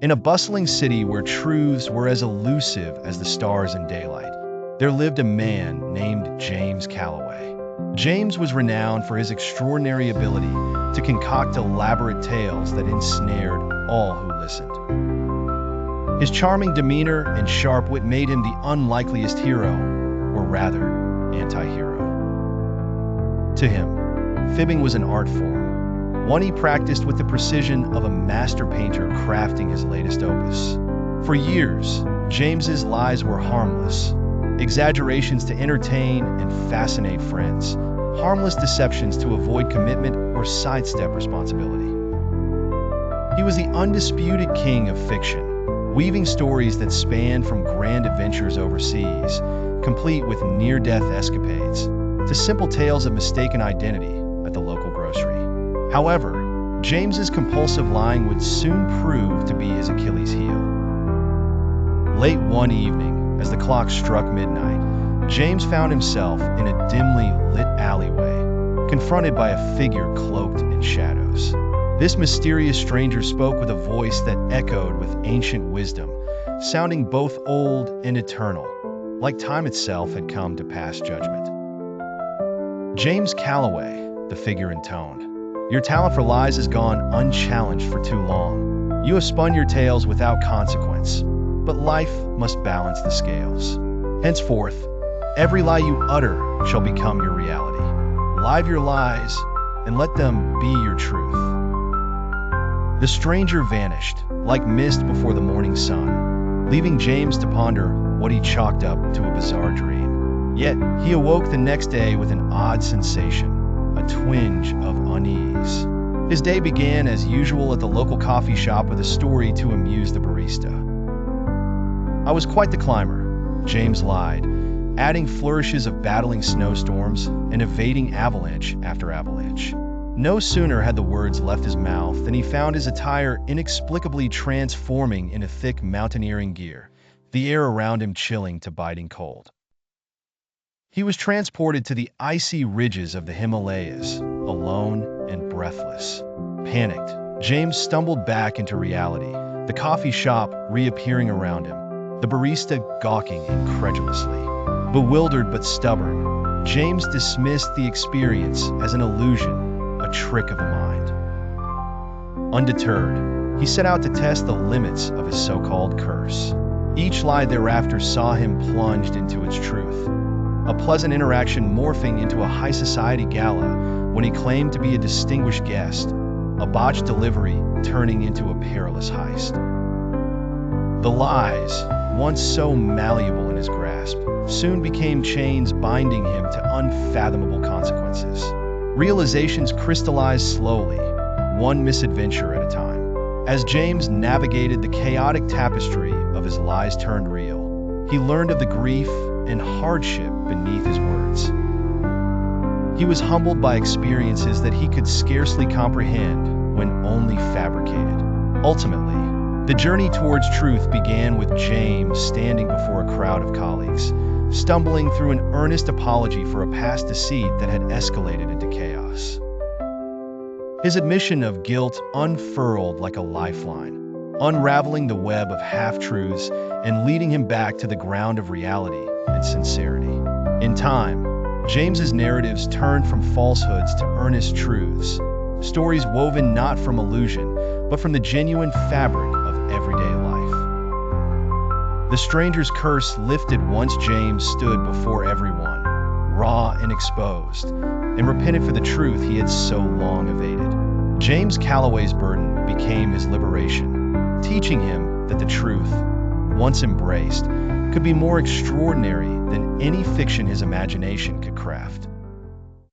In a bustling city where truths were as elusive as the stars in daylight, there lived a man named James Calloway. James was renowned for his extraordinary ability to concoct elaborate tales that ensnared all who listened. His charming demeanor and sharp wit made him the unlikeliest hero, or rather, anti-hero. To him, fibbing was an art form, one he practiced with the precision of a master painter crafting his latest opus. For years, James's lies were harmless, exaggerations to entertain and fascinate friends, harmless deceptions to avoid commitment or sidestep responsibility. He was the undisputed king of fiction, weaving stories that spanned from grand adventures overseas, complete with near-death escapades, to simple tales of mistaken identity at the local grocery. However, James's compulsive lying would soon prove to be his Achilles heel. Late one evening, as the clock struck midnight, James found himself in a dimly lit alleyway, confronted by a figure cloaked in shadows. This mysterious stranger spoke with a voice that echoed with ancient wisdom, sounding both old and eternal, like time itself had come to pass judgment. "James Calloway," the figure intoned, "your talent for lies has gone unchallenged for too long. You have spun your tales without consequence, but life must balance the scales. Henceforth, every lie you utter shall become your reality. Live your lies, and let them be your truth." The stranger vanished, like mist before the morning sun, leaving James to ponder what he chalked up to a bizarre dream. Yet, he awoke the next day with an odd sensation, a twinge of unease. His day began as usual at the local coffee shop with a story to amuse the barista. "I was quite the climber," James lied, adding flourishes of battling snowstorms and evading avalanche after avalanche. No sooner had the words left his mouth than he found his attire inexplicably transforming into thick mountaineering gear, the air around him chilling to biting cold. He was transported to the icy ridges of the Himalayas, alone and breathless. Panicked, James stumbled back into reality, the coffee shop reappearing around him, the barista gawking incredulously. Bewildered but stubborn, James dismissed the experience as an illusion, a trick of the mind. Undeterred, he set out to test the limits of his so-called curse. Each lie thereafter saw him plunged into its truth, a pleasant interaction morphing into a high society gala when he claimed to be a distinguished guest, a botched delivery turning into a perilous heist. The lies, once so malleable in his grasp, soon became chains binding him to unfathomable consequences. Realizations crystallized slowly, one misadventure at a time. As James navigated the chaotic tapestry of his lies turned real, he learned of the grief and hardship beneath his words. He was humbled by experiences that he could scarcely comprehend when only fabricated. Ultimately, the journey towards truth began with James standing before a crowd of colleagues, stumbling through an earnest apology for a past deceit that had escalated into chaos. His admission of guilt unfurled like a lifeline, unraveling the web of half-truths and leading him back to the ground of reality and sincerity. In time, James's narratives turned from falsehoods to earnest truths, stories woven not from illusion, but from the genuine fabric of everyday life. The stranger's curse lifted once James stood before everyone, raw and exposed, and repented for the truth he had so long evaded. James Calloway's burden became his liberation, teaching him that the truth, once embraced, could be more extraordinary than any fiction his imagination could craft.